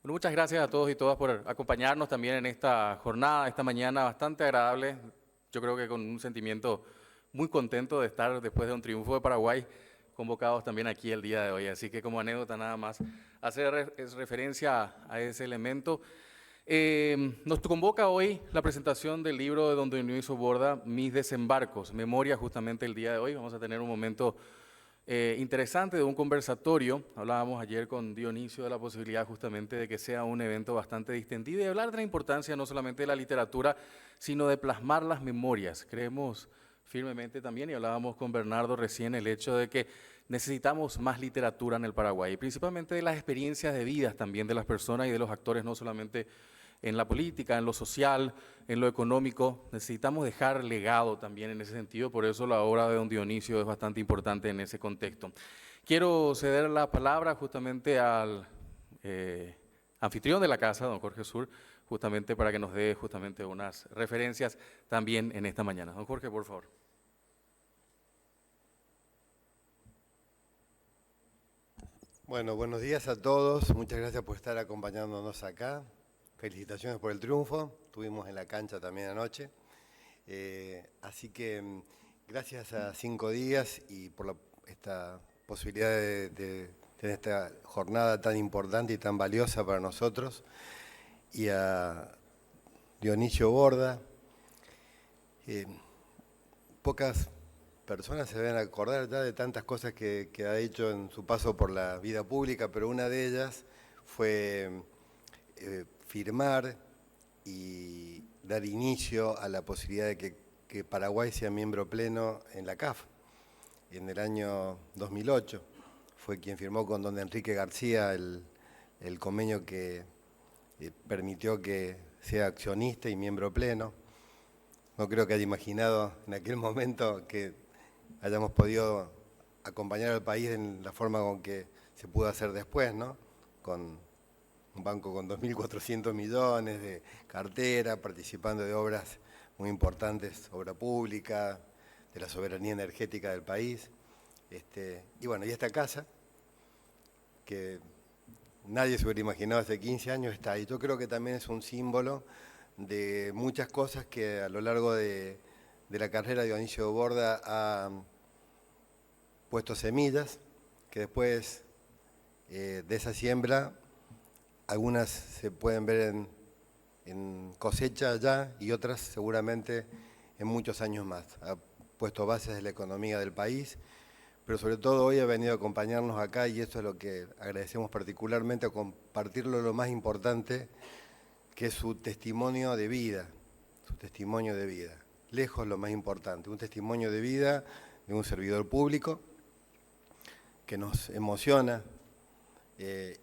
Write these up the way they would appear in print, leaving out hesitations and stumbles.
Bueno, muchas gracias a todos y todas por acompañarnos también en esta jornada, esta mañana bastante agradable. Yo creo que con un sentimiento muy contento de estar después de un triunfo de Paraguay, convocados también aquí el día de hoy. Así que como anécdota nada más, hacer referencia a ese elemento. Nos convoca hoy la presentación del libro de don Dionisio Borda, Mis Desembarcos, memoria justamente el día de hoy. Vamos a tener un momento interesante de un conversatorio. Hablábamos ayer con Dionisio de la posibilidad justamente de que sea un evento bastante distendido y hablar de la importancia no solamente de la literatura, sino de plasmar las memorias. Creemos firmemente también, y hablábamos con Bernardo recién, el hecho de que necesitamos más literatura en el Paraguay, y principalmente de las experiencias de vidas también de las personas y de los actores, no solamente en la política, en lo social, en lo económico. Necesitamos dejar legado también en ese sentido, por eso la obra de don Dionisio es bastante importante en ese contexto. Quiero ceder la palabra justamente al anfitrión de la casa, don Jorge Sur, justamente para que nos dé justamente unas referencias también en esta mañana. Don Jorge, por favor. Bueno, buenos días a todos. Muchas gracias por estar acompañándonos acá. Felicitaciones por el triunfo. Estuvimos en la cancha también anoche. Así que gracias a 5 días y por esta posibilidad de tener esta jornada tan importante y tan valiosa para nosotros. Y a Dionisio Borda. Pocas personas se deben acordar ya de tantas cosas que ha hecho en su paso por la vida pública, pero una de ellas fue firmar y dar inicio a la posibilidad de que Paraguay sea miembro pleno en la CAF. En el año 2008 fue quien firmó con don Enrique García el convenio que permitió que sea accionista y miembro pleno. No creo que haya imaginado en aquel momento que hayamos podido acompañar al país en la forma con que se pudo hacer después, ¿no? Con un banco con 2.400 millones de cartera, participando de obras muy importantes, obra pública, de la soberanía energética del país. Y bueno, y esta casa, que nadie se hubiera imaginado hace 15 años, está ahí. Yo creo que también es un símbolo de muchas cosas que a lo largo de la carrera de Dionisio Borda ha puesto semillas, que después de esa siembra, algunas se pueden ver en cosecha ya y otras seguramente en muchos años más. Ha puesto bases de la economía del país, pero sobre todo hoy ha venido a acompañarnos acá y eso es lo que agradecemos particularmente, a compartirlo lo más importante, que es su testimonio de vida, lejos lo más importante, un testimonio de vida de un servidor público que nos emociona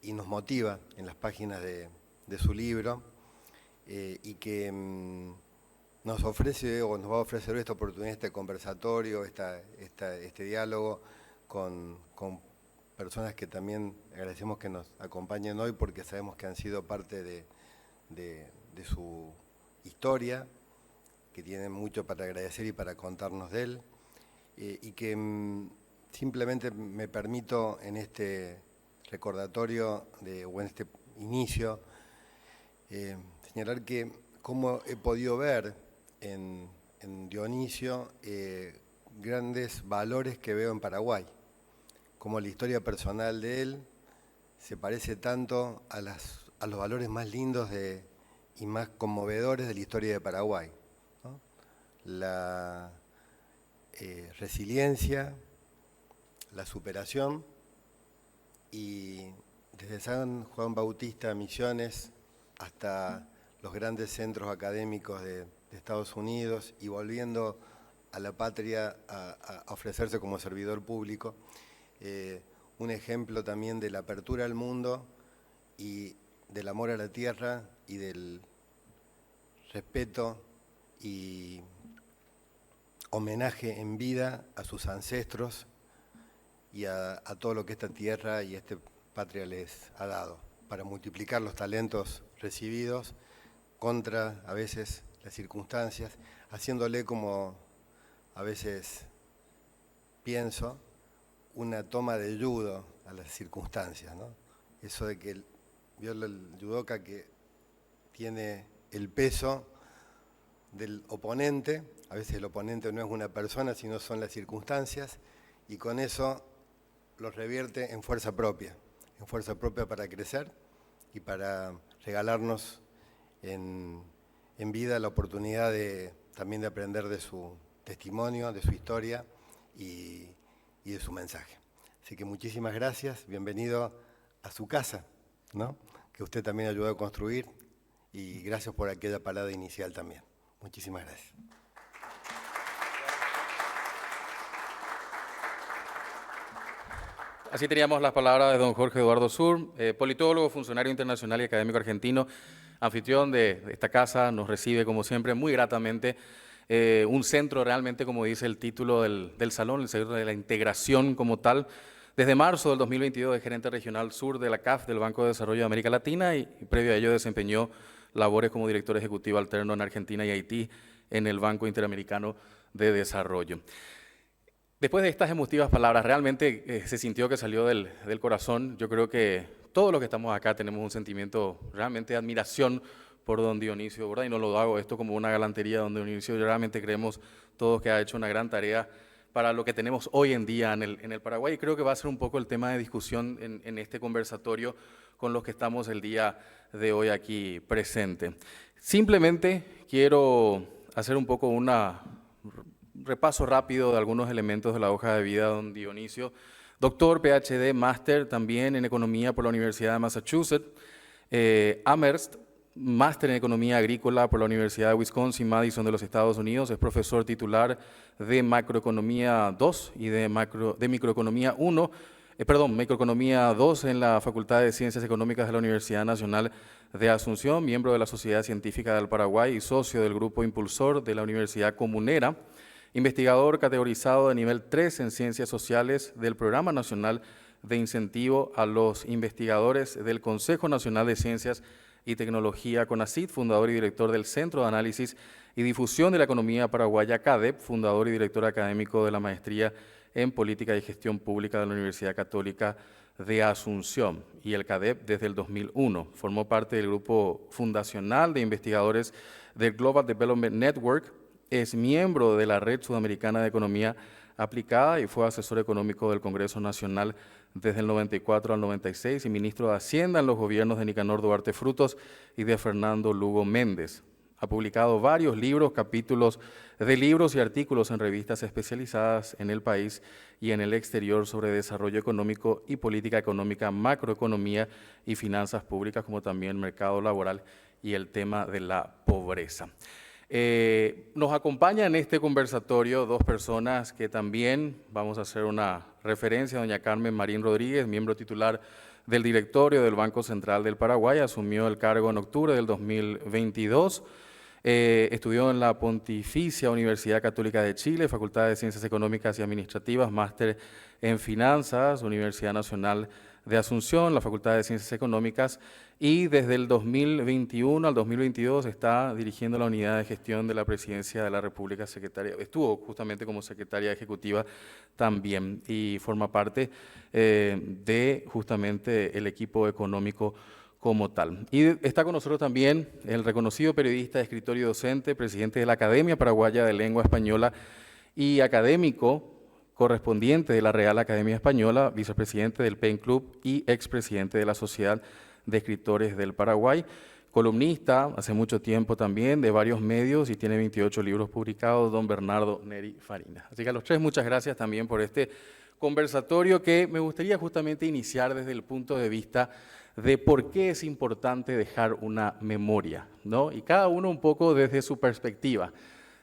y nos motiva en las páginas de su libro y que nos ofrece o nos va a ofrecer esta oportunidad, este conversatorio, este diálogo con personas que también agradecemos que nos acompañen hoy porque sabemos que han sido parte de su historia, que tienen mucho para agradecer y para contarnos de él, y que simplemente me permito en este recordatorio o en este inicio señalar que cómo he podido ver en Dionisio grandes valores que veo en Paraguay, como la historia personal de él se parece tanto a los valores más lindos y más conmovedores de la historia de Paraguay, ¿no? La resiliencia, la superación, y desde San Juan Bautista Misiones hasta los grandes centros académicos de Estados Unidos y volviendo a la patria a ofrecerse como servidor público, un ejemplo también de la apertura al mundo y del amor a la tierra y del respeto y homenaje en vida a sus ancestros y a todo lo que esta tierra y esta patria les ha dado, para multiplicar los talentos recibidos contra, a veces, las circunstancias, haciéndole, como a veces pienso, una toma de judo a las circunstancias, ¿no? Eso de que vio el judoka que tiene el peso del oponente. A veces el oponente no es una persona, sino son las circunstancias, y con eso los revierte en fuerza propia para crecer y para regalarnos en vida la oportunidad también de aprender de su testimonio, de su historia y de su mensaje. Así que muchísimas gracias, bienvenido a su casa, ¿no? Que usted también ayudó a construir, y gracias por aquella parada inicial también. Muchísimas gracias. Así teníamos las palabras de don Jorge Eduardo Sur, politólogo, funcionario internacional y académico argentino, anfitrión de esta casa, nos recibe como siempre muy gratamente, un centro realmente, como dice el título del salón, el centro de la integración como tal. Desde marzo del 2022 es gerente regional sur de la CAF, del Banco de Desarrollo de América Latina, y previo a ello desempeñó labores como director ejecutivo alterno en Argentina y Haití en el Banco Interamericano de Desarrollo. Después de estas emotivas palabras, realmente se sintió que salió del corazón. Yo creo que todos los que estamos acá tenemos un sentimiento realmente de admiración por don Dionisio, ¿verdad? Y no lo hago esto como una galantería, don Dionisio. Realmente creemos todos que ha hecho una gran tarea para lo que tenemos hoy en día en el Paraguay. Y creo que va a ser un poco el tema de discusión en este conversatorio con los que estamos el día de hoy aquí presente. Simplemente quiero hacer un poco una repaso rápido de algunos elementos de la hoja de vida de don Dionisio. Doctor, PhD, máster también en Economía por la Universidad de Massachusetts, Amherst, máster en Economía Agrícola por la Universidad de Wisconsin-Madison de los Estados Unidos, es profesor titular de Macroeconomía 2 y de Microeconomía 1, Microeconomía 2 en la Facultad de Ciencias Económicas de la Universidad Nacional de Asunción, miembro de la Sociedad Científica del Paraguay y socio del Grupo Impulsor de la Universidad Comunera, investigador categorizado de nivel 3 en Ciencias Sociales del Programa Nacional de Incentivo a los Investigadores del Consejo Nacional de Ciencias y Tecnología, CONACYT, fundador y director del Centro de Análisis y Difusión de la Economía Paraguaya, CADEP, fundador y director académico de la Maestría en Política y Gestión Pública de la Universidad Católica de Asunción, y el CADEP desde el 2001. Formó parte del grupo fundacional de investigadores del Global Development Network, es miembro de la Red Sudamericana de Economía Aplicada y fue asesor económico del Congreso Nacional desde el 94 al 96 y ministro de Hacienda en los gobiernos de Nicanor Duarte Frutos y de Fernando Lugo Méndez. Ha publicado varios libros, capítulos de libros y artículos en revistas especializadas en el país y en el exterior sobre desarrollo económico y política económica, macroeconomía y finanzas públicas, como también mercado laboral y el tema de la pobreza. Nos acompaña en este conversatorio dos personas que también vamos a hacer una referencia. Doña Carmen Marín Rodríguez, miembro titular del directorio del Banco Central del Paraguay, asumió el cargo en octubre del 2022. Estudió en la Pontificia Universidad Católica de Chile, Facultad de Ciencias Económicas y Administrativas, máster en Finanzas, Universidad Nacional de Asunción, la Facultad de Ciencias Económicas, y desde el 2021 al 2022 está dirigiendo la Unidad de Gestión de la Presidencia de la República, estuvo justamente como secretaria ejecutiva también y forma parte de justamente el equipo económico como tal. Y está con nosotros también el reconocido periodista, escritor y docente, presidente de la Academia Paraguaya de Lengua Española y académico correspondiente de la Real Academia Española, vicepresidente del PEN Club y expresidente de la Sociedad de Escritores del Paraguay, columnista hace mucho tiempo también de varios medios y tiene 28 libros publicados, don Bernardo Neri Fariñas. Así que a los tres muchas gracias también por este conversatorio que me gustaría justamente iniciar desde el punto de vista de por qué es importante dejar una memoria, ¿no? Y cada uno un poco desde su perspectiva.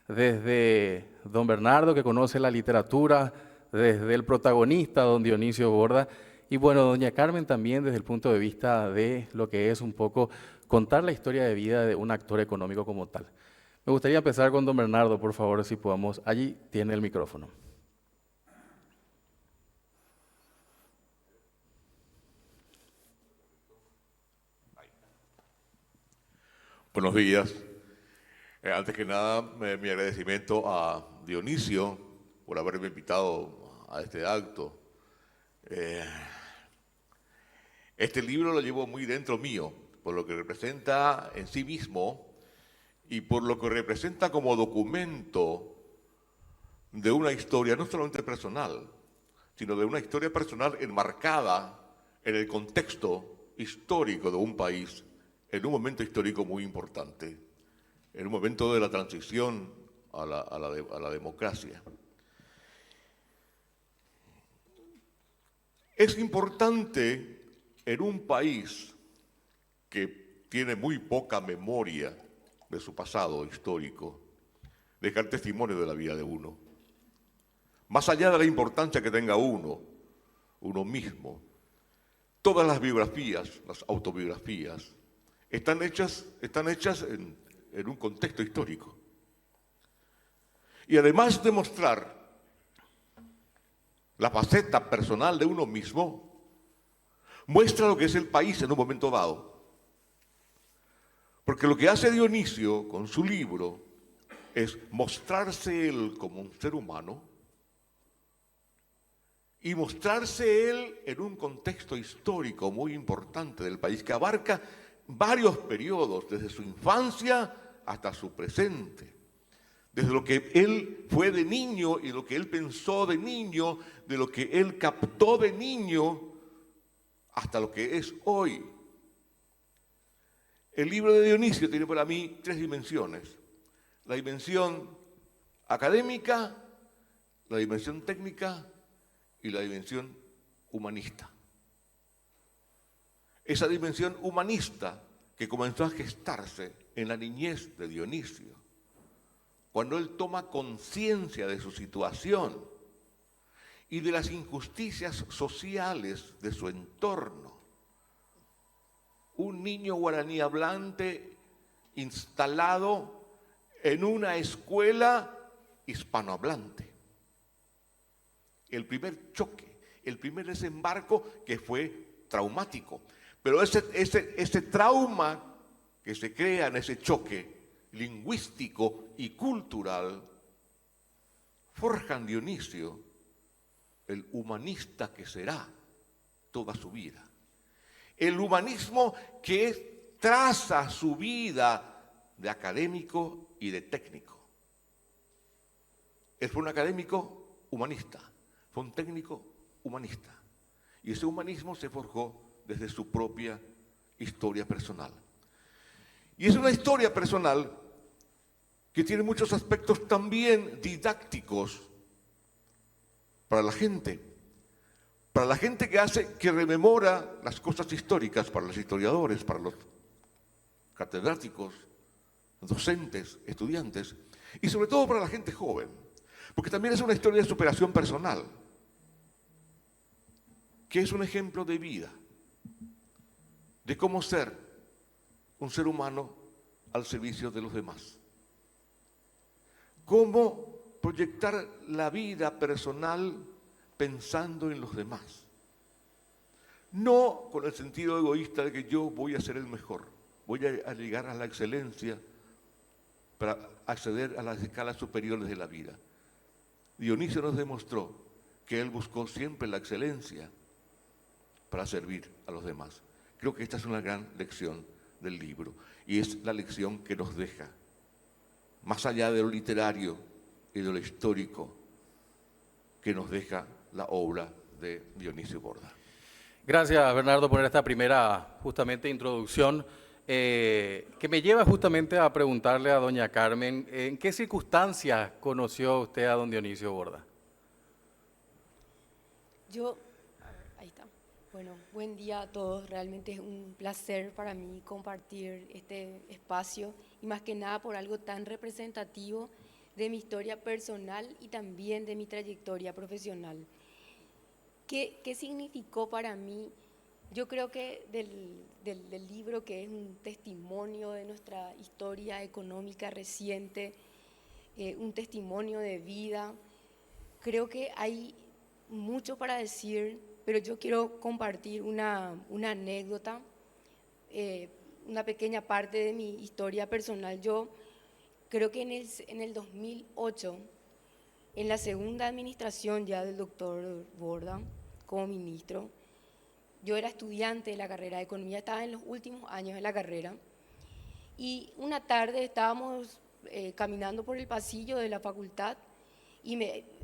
Desde don Bernardo, que conoce la literatura, desde el protagonista, don Dionisio Borda, y bueno, doña Carmen también desde el punto de vista de lo que es un poco contar la historia de vida de un actor económico como tal. Me gustaría empezar con don Bernardo, por favor, si podamos. Allí tiene el micrófono. Buenos días. Antes que nada, mi agradecimiento a Dionisio por haberme invitado a este acto. Este libro lo llevo muy dentro mío, por lo que representa en sí mismo y por lo que representa como documento de una historia no solamente personal, sino de una historia personal enmarcada en el contexto histórico de un país, en un momento histórico muy importante, en un momento de la transición a la democracia. Es importante en un país que tiene muy poca memoria de su pasado histórico, dejar testimonio de la vida de uno. Más allá de la importancia que tenga uno mismo, todas las biografías, las autobiografías, están hechas en un contexto histórico. Y además de mostrar la faceta personal de uno mismo, muestra lo que es el país en un momento dado. Porque lo que hace Dionisio con su libro es mostrarse él como un ser humano y mostrarse él en un contexto histórico muy importante del país que abarca varios periodos, desde su infancia hasta su presente. Desde lo que él fue de niño y lo que él pensó de niño, de lo que él captó de niño, hasta lo que es hoy. El libro de Dionisio tiene para mí 3 dimensiones. La dimensión académica, la dimensión técnica y la dimensión humanista. Esa dimensión humanista que comenzó a gestarse en la niñez de Dionisio, cuando él toma conciencia de su situación y de las injusticias sociales de su entorno. Un niño guaraní hablante instalado en una escuela hispanohablante. El primer choque, el primer desembarco que fue traumático. Pero ese trauma que se crea en ese choque lingüístico y cultural, forja en Dionisio el humanista que será toda su vida. El humanismo que traza su vida de académico y de técnico. Él fue un académico humanista, fue un técnico humanista. Y ese humanismo se forjó desde su propia historia personal. Y es una historia personal que tiene muchos aspectos también didácticos para la gente que rememora las cosas históricas, para los historiadores, para los catedráticos, docentes, estudiantes, y sobre todo para la gente joven, porque también es una historia de superación personal, que es un ejemplo de vida, de cómo ser un ser humano al servicio de los demás. Cómo proyectar la vida personal pensando en los demás. No con el sentido egoísta de que yo voy a ser el mejor, voy a llegar a la excelencia para acceder a las escalas superiores de la vida. Dionisio nos demostró que él buscó siempre la excelencia para servir a los demás. Creo que esta es una gran lección del libro y es la lección que nos deja, más allá de lo literario y de lo histórico, que nos deja la obra de Dionisio Borda. Gracias, Bernardo, por esta primera, justamente, introducción, que me lleva justamente a preguntarle a doña Carmen, ¿en qué circunstancias conoció usted a don Dionisio Borda? Ahí está. Bueno, buen día a todos. Realmente es un placer para mí compartir este espacio y más que nada por algo tan representativo de mi historia personal y también de mi trayectoria profesional. ¿Qué significó para mí? Yo creo que del libro, que es un testimonio de nuestra historia económica reciente, un testimonio de vida, creo que hay mucho para decir, pero yo quiero compartir una anécdota, una pequeña parte de mi historia personal. Yo creo que en el 2008, en la segunda administración ya del doctor Borda como ministro, yo era estudiante de la carrera de economía, estaba en los últimos años de la carrera, y una tarde estábamos caminando por el pasillo de la facultad y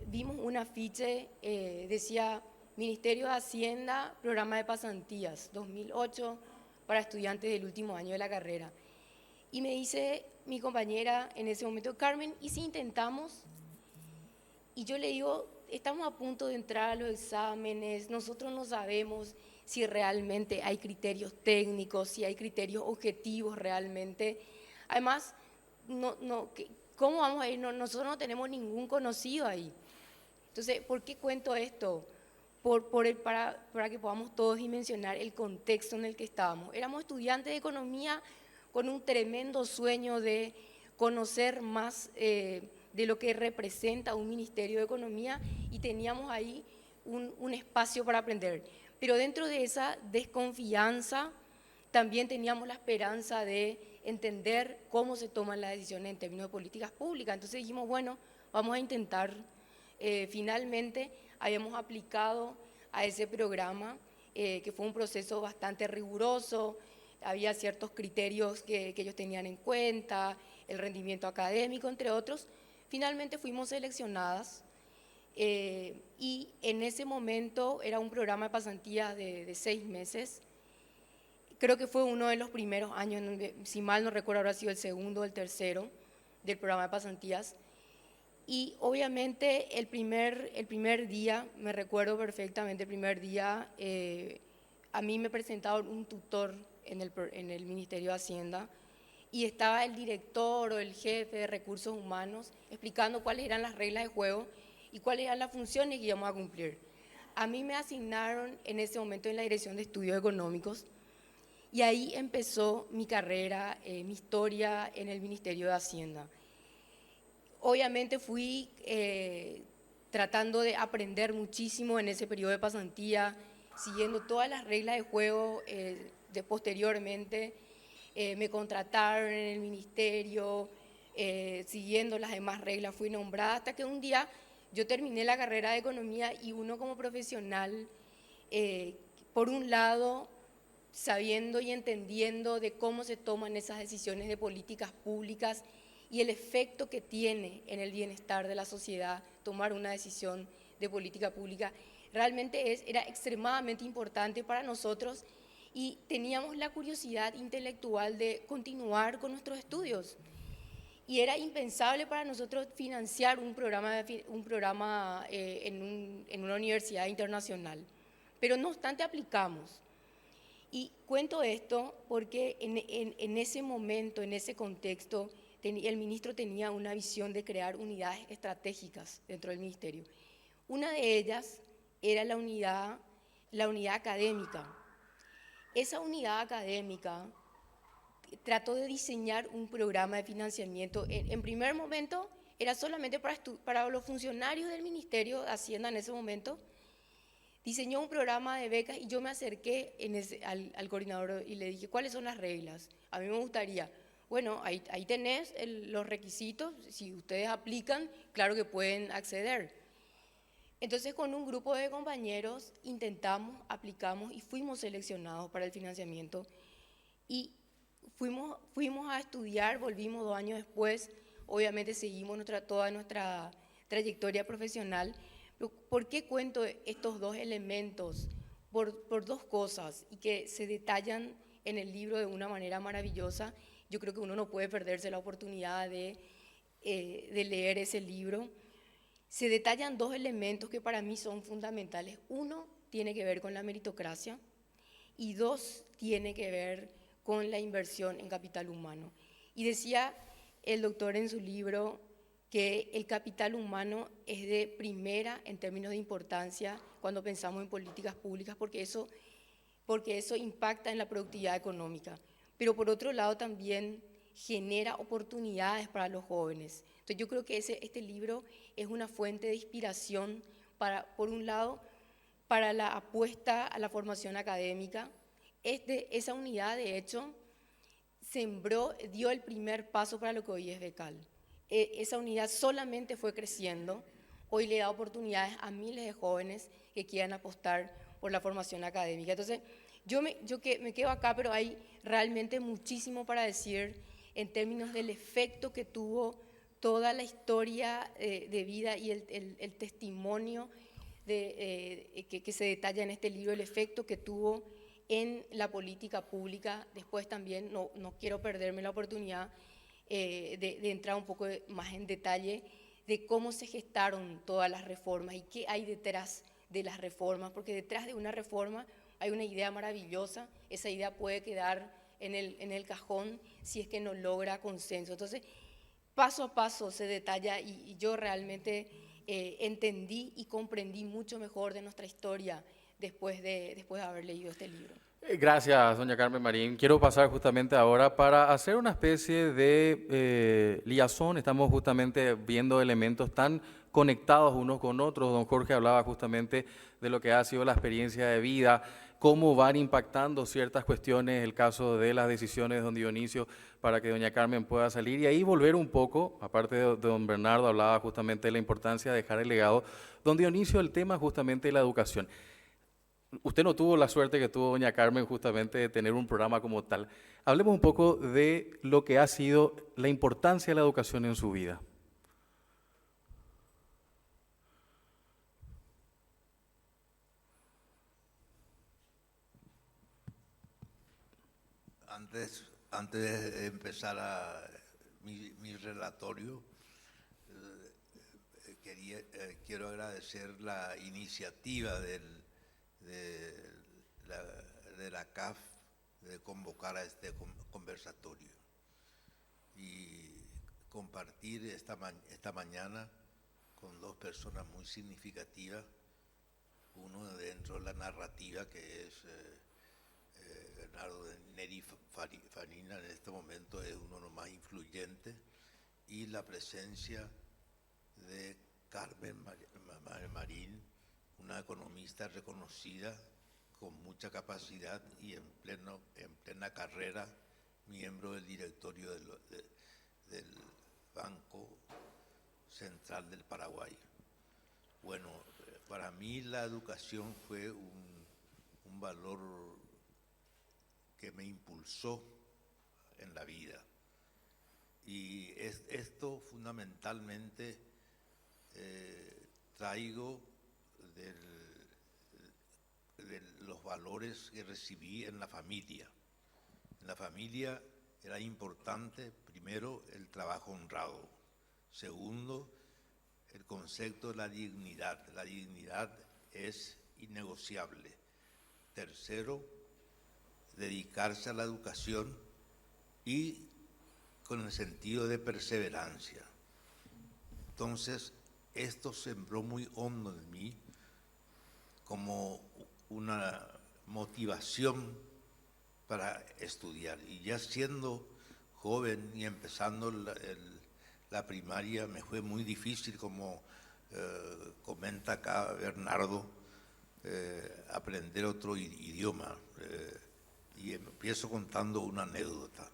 vimos un afiche, decía Ministerio de Hacienda, programa de pasantías, 2008, para estudiantes del último año de la carrera. Y me dice mi compañera en ese momento, Carmen, ¿y si intentamos? Y yo le digo, estamos a punto de entrar a los exámenes, nosotros no sabemos si realmente hay criterios técnicos, si hay criterios objetivos realmente. Además, ¿cómo vamos a ir? Nosotros no tenemos ningún conocido ahí. Entonces, ¿por qué cuento esto? Para que podamos todos dimensionar el contexto en el que estábamos. Éramos estudiantes de economía con un tremendo sueño de conocer más de lo que representa un Ministerio de Economía y teníamos ahí un espacio para aprender. Pero dentro de esa desconfianza también teníamos la esperanza de entender cómo se toman las decisiones en términos de políticas públicas. Entonces dijimos, bueno, vamos a intentar. Finalmente habíamos aplicado a ese programa, que fue un proceso bastante riguroso, había ciertos criterios que ellos tenían en cuenta, el rendimiento académico, entre otros. Finalmente fuimos seleccionadas y en ese momento era un programa de pasantías de 6 meses. Creo que fue uno de los primeros años, si mal no recuerdo, habrá sido el segundo o el tercero del programa de pasantías. Y obviamente el primer día, me recuerdo perfectamente, el primer día a mí me presentaron un tutor en el Ministerio de Hacienda y estaba el director o el jefe de recursos humanos explicando cuáles eran las reglas de juego y cuáles eran las funciones que íbamos a cumplir. A mí me asignaron en ese momento en la Dirección de Estudios Económicos y ahí empezó mi carrera, mi historia en el Ministerio de Hacienda. Obviamente fui tratando de aprender muchísimo en ese periodo de pasantía, siguiendo todas las reglas de juego. Posteriormente me contrataron en el ministerio, siguiendo las demás reglas fui nombrada hasta que un día yo terminé la carrera de economía y uno como profesional, por un lado, sabiendo y entendiendo de cómo se toman esas decisiones de políticas públicas y el efecto que tiene en el bienestar de la sociedad tomar una decisión de política pública, realmente era extremadamente importante para nosotros y teníamos la curiosidad intelectual de continuar con nuestros estudios. Y era impensable para nosotros financiar un programa en una universidad internacional. Pero no obstante aplicamos. Y cuento esto porque en ese momento, en ese contexto, el ministro tenía una visión de crear unidades estratégicas dentro del ministerio. Una de ellas era la unidad académica. Esa unidad académica trató de diseñar un programa de financiamiento. En primer momento era solamente para los funcionarios del Ministerio de Hacienda en ese momento. Diseñó un programa de becas y yo me acerqué al coordinador y le dije, ¿cuáles son las reglas? A mí me gustaría, bueno, ahí tenés los requisitos, si ustedes aplican, claro que pueden acceder. Entonces con un grupo de compañeros intentamos, aplicamos y fuimos seleccionados para el financiamiento y fuimos a estudiar, volvimos 2 años después, obviamente seguimos toda nuestra trayectoria profesional. ¿Por qué cuento estos 2 elementos? Por 2 cosas y que se detallan en el libro de una manera maravillosa. Yo creo que uno no puede perderse la oportunidad de leer ese libro. Se detallan 2 elementos que para mí son fundamentales. Uno tiene que ver con la meritocracia y 2 tiene que ver con la inversión en capital humano. Y decía el doctor en su libro que el capital humano es de primera en términos de importancia cuando pensamos en políticas públicas, porque eso impacta en la productividad económica. Pero por otro lado también genera oportunidades para los jóvenes. Entonces yo creo que este libro es una fuente de inspiración por un lado, para la apuesta a la formación académica. Esa unidad, de hecho, dio el primer paso para lo que hoy es Becal. Esa unidad solamente fue creciendo. Hoy le da oportunidades a miles de jóvenes que quieran apostar por la formación académica. Entonces, me quedo acá, pero hay realmente muchísimo para decir en términos del efecto que tuvo toda la historia de vida y el testimonio que se detalla en este libro, el efecto que tuvo en la política pública. Después también, no quiero perderme la oportunidad de entrar un poco más en detalle de cómo se gestaron todas las reformas y qué hay detrás de las reformas, porque detrás de una reforma hay una idea maravillosa, esa idea puede quedar en el cajón si es que no logra consenso. Entonces, paso a paso se detalla y yo realmente entendí y comprendí mucho mejor de nuestra historia después de haber leído este libro. Gracias, doña Carmen Marín. Quiero pasar justamente ahora para hacer una especie de liazón. Estamos justamente viendo elementos tan conectados unos con otros. Don Jorge hablaba justamente de lo que ha sido la experiencia de vida, cómo van impactando ciertas cuestiones, el caso de las decisiones de don Dionisio para que doña Carmen pueda salir. Y ahí volver un poco, aparte de don Bernardo hablaba justamente de la importancia de dejar el legado. Don Dionisio, el tema justamente de la educación. Usted no tuvo la suerte que tuvo doña Carmen justamente de tener un programa como tal. Hablemos un poco de lo que ha sido la importancia de la educación en su vida. Antes de empezar mi relatorio, quiero agradecer la iniciativa de la CAF de convocar a este conversatorio y compartir esta mañana con dos personas muy significativas, uno dentro de la narrativa que es Bernardo Neri Farina, en este momento es uno de los más influyentes, y la presencia de Carmen Marín, una economista reconocida con mucha capacidad y en plena carrera, miembro del directorio del Banco Central del Paraguay. Bueno, para mí la educación fue un valor que me impulsó en la vida. Y esto fundamentalmente traigo de los valores que recibí en la familia. En la familia era importante, primero, el trabajo honrado. Segundo, el concepto de la dignidad. La dignidad es innegociable. Tercero, dedicarse a la educación y con el sentido de perseverancia. Entonces, esto sembró muy hondo en mí como una motivación para estudiar. Y ya siendo joven y empezando la primaria, me fue muy difícil, como comenta acá Bernardo, aprender otro idioma. Y empiezo contando una anécdota.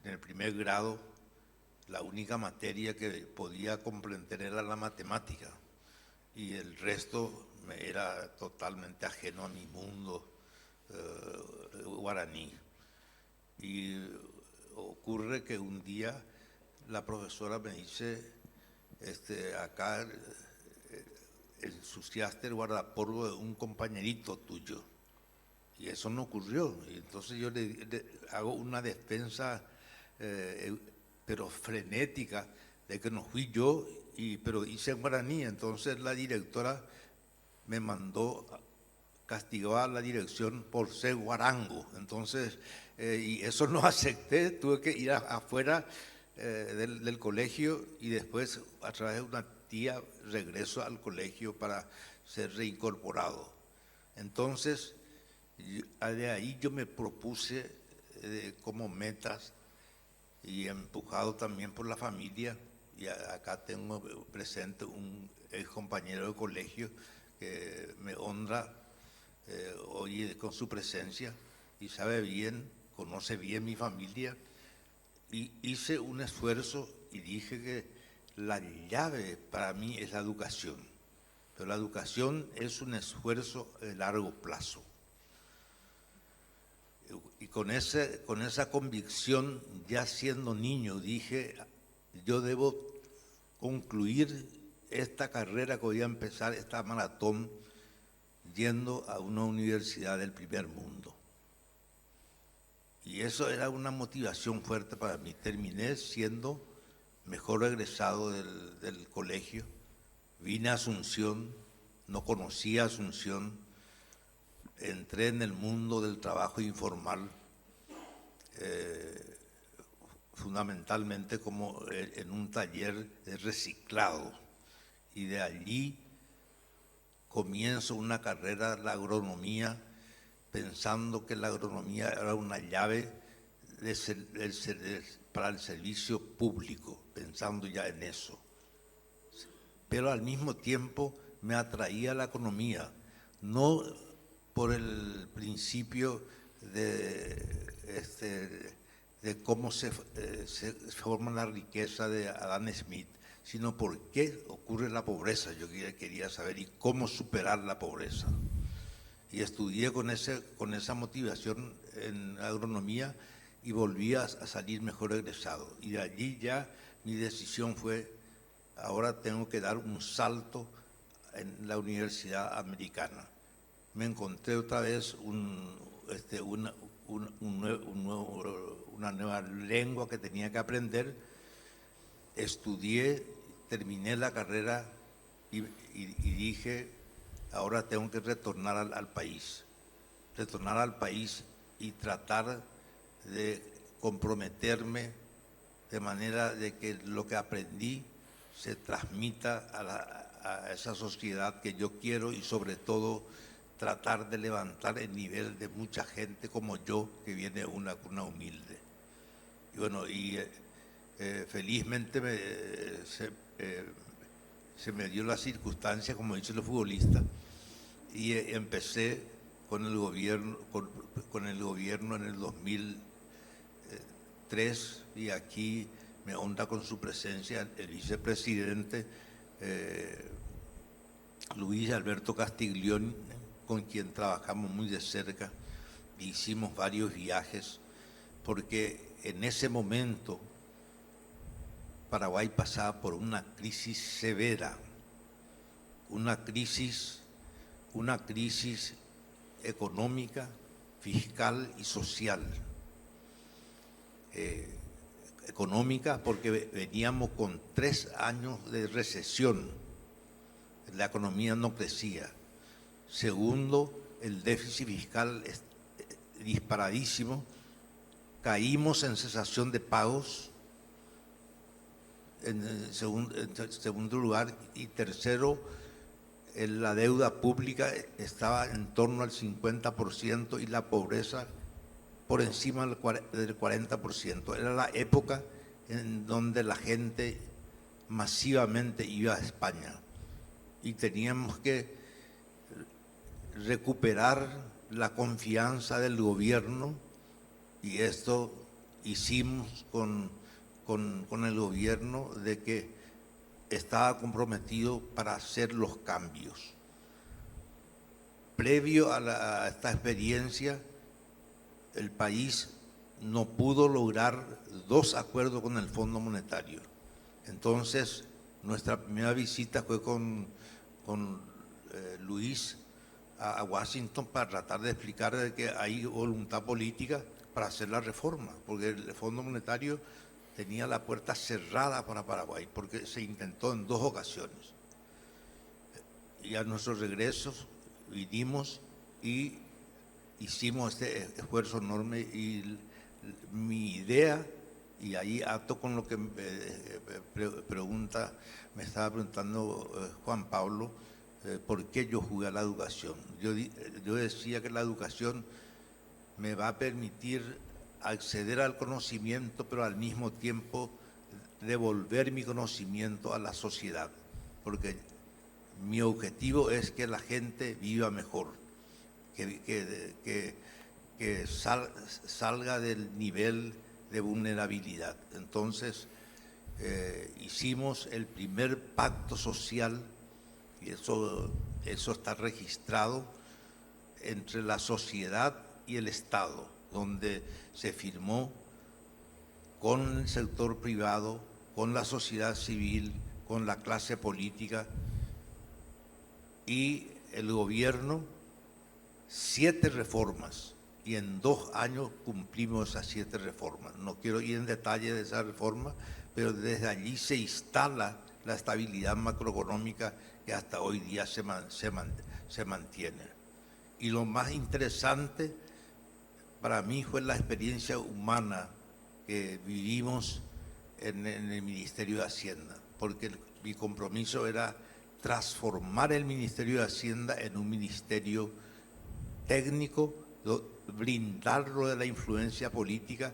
En el primer grado, la única materia que podía comprender era la matemática, y el resto me era totalmente ajeno a mi mundo guaraní. Y ocurre que un día la profesora me dice, acá ensuciaste el guardapolvo de un compañerito tuyo. Y eso no ocurrió. Y entonces yo le hago una defensa, pero frenética, de que no fui yo, pero hice en guaraní. Entonces la directora me mandó, castigó a la dirección por ser guarango. Entonces, y eso no acepté, tuve que ir afuera del colegio, y después, a través de una tía, regreso al colegio para ser reincorporado. Entonces, de ahí yo me propuse como metas, y empujado también por la familia, y acá tengo presente un ex compañero de colegio que me honra hoy con su presencia, y sabe bien, conoce bien mi familia, y hice un esfuerzo y dije que la llave para mí es la educación. pero la educación es un esfuerzo de largo plazo. Y con esa convicción, ya siendo niño, dije, yo debo concluir esta carrera que voy a empezar, esta maratón, yendo a una universidad del primer mundo. Y eso era una motivación fuerte para mí. Terminé siendo mejor egresado del colegio. Vine a Asunción, no conocía Asunción, entré en el mundo del trabajo informal, fundamentalmente como en un taller de reciclado. Y de allí comienzo una carrera de la agronomía, pensando que la agronomía era una llave para el servicio público, pensando ya en eso. Pero al mismo tiempo me atraía la economía, no por el principio de cómo se forma la riqueza de Adam Smith, sino por qué ocurre la pobreza. Yo quería saber y cómo superar la pobreza. Y estudié con esa motivación en agronomía y volví a salir mejor egresado. Y de allí ya mi decisión fue, ahora tengo que dar un salto en la Universidad Americana. Me encontré otra vez una nueva lengua que tenía que aprender. Estudié, terminé la carrera y dije, ahora tengo que retornar al país y tratar de comprometerme de manera de que lo que aprendí se transmita a esa sociedad que yo quiero y sobre todo tratar de levantar el nivel de mucha gente como yo que viene de una cuna humilde. Y bueno, felizmente se me dio la circunstancia, como dicen los futbolistas, y empecé con el gobierno en el 2003, y aquí me honra con su presencia el vicepresidente Luis Alberto Castiglione, con quien trabajamos muy de cerca, hicimos varios viajes, porque en ese momento Paraguay pasaba por una crisis severa, una crisis económica, fiscal y social. Económica porque veníamos con 3 años de recesión, la economía no crecía. Segundo, el déficit fiscal es disparadísimo, caímos en cesación de pagos, en segundo lugar, y tercero, la deuda pública estaba en torno al 50% y la pobreza por encima del 40%. Era la época en donde la gente masivamente iba a España y teníamos que recuperar la confianza del gobierno, y esto hicimos con el gobierno, de que estaba comprometido para hacer los cambios. Previo a esta experiencia, el país no pudo lograr 2 acuerdos con el Fondo Monetario. Entonces, nuestra primera visita fue con Luis a Washington para tratar de explicar de que hay voluntad política para hacer la reforma, porque el Fondo Monetario tenía la puerta cerrada para Paraguay, porque se intentó en 2 ocasiones. Y a nuestro regreso vinimos y hicimos este esfuerzo enorme, y mi idea, y ahí ato con lo que me estaba preguntando Juan Pablo, por qué yo jugué a la educación. Yo decía que la educación me va a permitir acceder al conocimiento, pero al mismo tiempo devolver mi conocimiento a la sociedad, porque mi objetivo es que la gente viva mejor, que salga del nivel de vulnerabilidad. Entonces, hicimos el primer pacto social Y eso está registrado entre la sociedad y el Estado, donde se firmó con el sector privado, con la sociedad civil, con la clase política y el gobierno, 7 reformas. Y en 2 años cumplimos esas 7 reformas. No quiero ir en detalle de esa reforma, pero desde allí se instala la estabilidad macroeconómica que hasta hoy día se mantiene. Y lo más interesante para mí fue la experiencia humana que vivimos en el Ministerio de Hacienda, porque mi compromiso era transformar el Ministerio de Hacienda en un ministerio técnico, blindarlo de la influencia política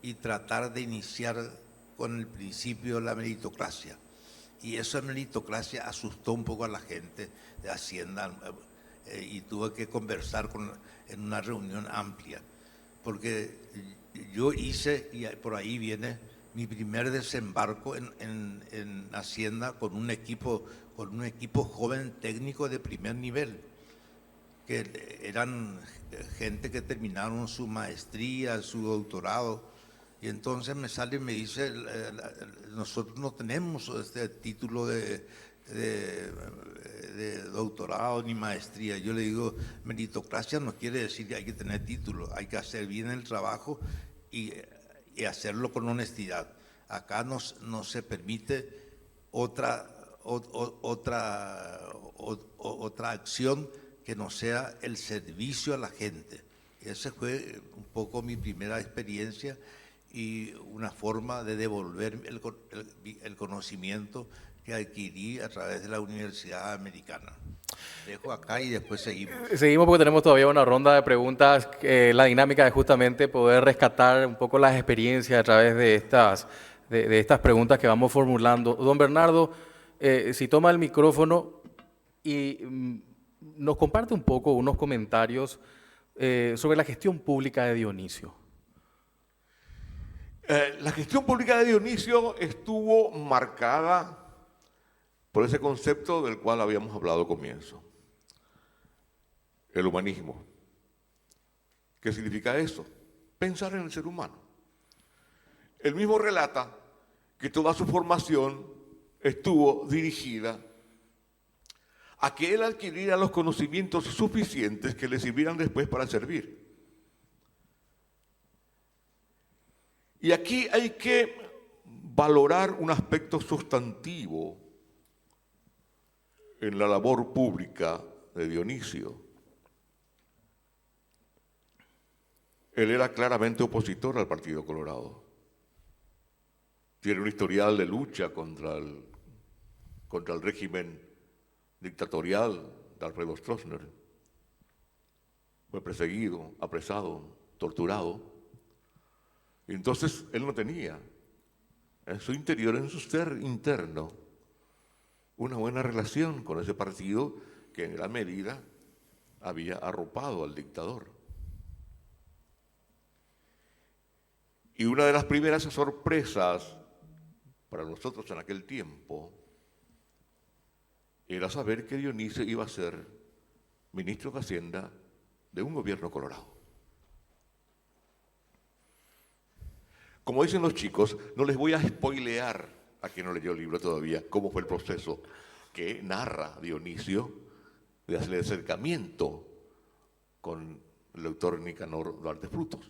y tratar de iniciar con el principio de la meritocracia. Y esa meritocracia asustó un poco a la gente de Hacienda y tuve que conversar en una reunión amplia, porque yo hice, y por ahí viene, mi primer desembarco en Hacienda con un equipo joven técnico de primer nivel, que eran gente que terminaron su maestría, su doctorado, y entonces me sale y me dice, nosotros no tenemos este título de doctorado ni maestría. Yo le digo, meritocracia no quiere decir que hay que tener título, hay que hacer bien el trabajo y hacerlo con honestidad. Acá no se permite otra acción que no sea el servicio a la gente. Esa fue un poco mi primera experiencia y una forma de devolver el conocimiento que adquirí a través de la Universidad Americana. Dejo acá y después seguimos. Seguimos porque tenemos todavía una ronda de preguntas. La dinámica es justamente poder rescatar un poco las experiencias a través de estas preguntas que vamos formulando. Don Bernardo, si toma el micrófono y nos comparte un poco unos comentarios sobre la gestión pública de Dionisio. La gestión pública de Dionisio estuvo marcada por ese concepto del cual habíamos hablado al comienzo, el humanismo. ¿Qué significa eso? Pensar en el ser humano. Él mismo relata que toda su formación estuvo dirigida a que él adquiriera los conocimientos suficientes que le sirvieran después para servir. Y aquí hay que valorar un aspecto sustantivo en la labor pública de Dionisio. Él era claramente opositor al Partido Colorado. Tiene un historial de lucha contra el régimen dictatorial de Alfredo Stroessner. Fue perseguido, apresado, torturado. Y entonces él no tenía en su interior, en su ser interno, una buena relación con ese partido que en gran medida había arropado al dictador. Y una de las primeras sorpresas para nosotros en aquel tiempo era saber que Dionisio iba a ser ministro de Hacienda de un gobierno colorado. Como dicen los chicos, no les voy a spoilear a quien no leyó el libro todavía cómo fue el proceso que narra Dionisio de hacer el acercamiento con el doctor Nicanor Duarte Frutos.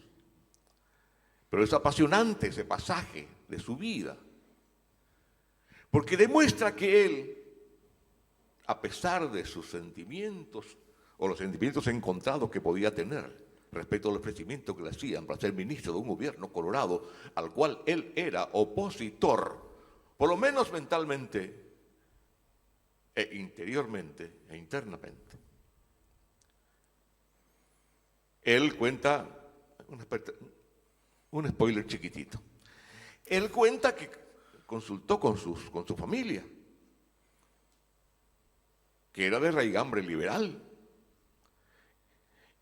Pero es apasionante ese pasaje de su vida, porque demuestra que él, a pesar de sus sentimientos o los sentimientos encontrados que podía tener respecto al ofrecimiento que le hacían para ser ministro de un gobierno colorado al cual él era opositor, por lo menos mentalmente interiormente e internamente. Él cuenta un spoiler chiquitito. Él cuenta que consultó con su familia, que era de raigambre liberal.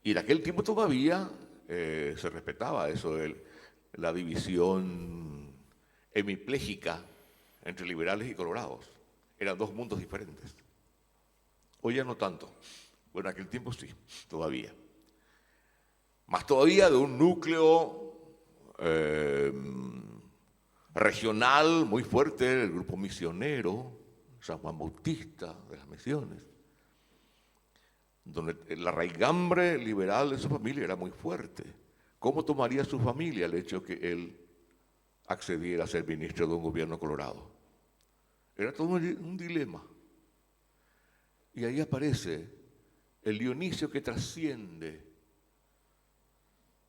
Y en aquel tiempo todavía se respetaba eso de la división hemipléjica entre liberales y colorados. Eran dos mundos diferentes. Hoy ya no tanto. Bueno, en aquel tiempo sí, todavía. Más todavía de un núcleo regional muy fuerte, el grupo misionero, San Juan Bautista de las Misiones, donde la raigambre liberal de su familia era muy fuerte. ¿Cómo tomaría su familia el hecho que él accediera a ser ministro de un gobierno colorado? Era todo un dilema. Y ahí aparece el Dionisio que trasciende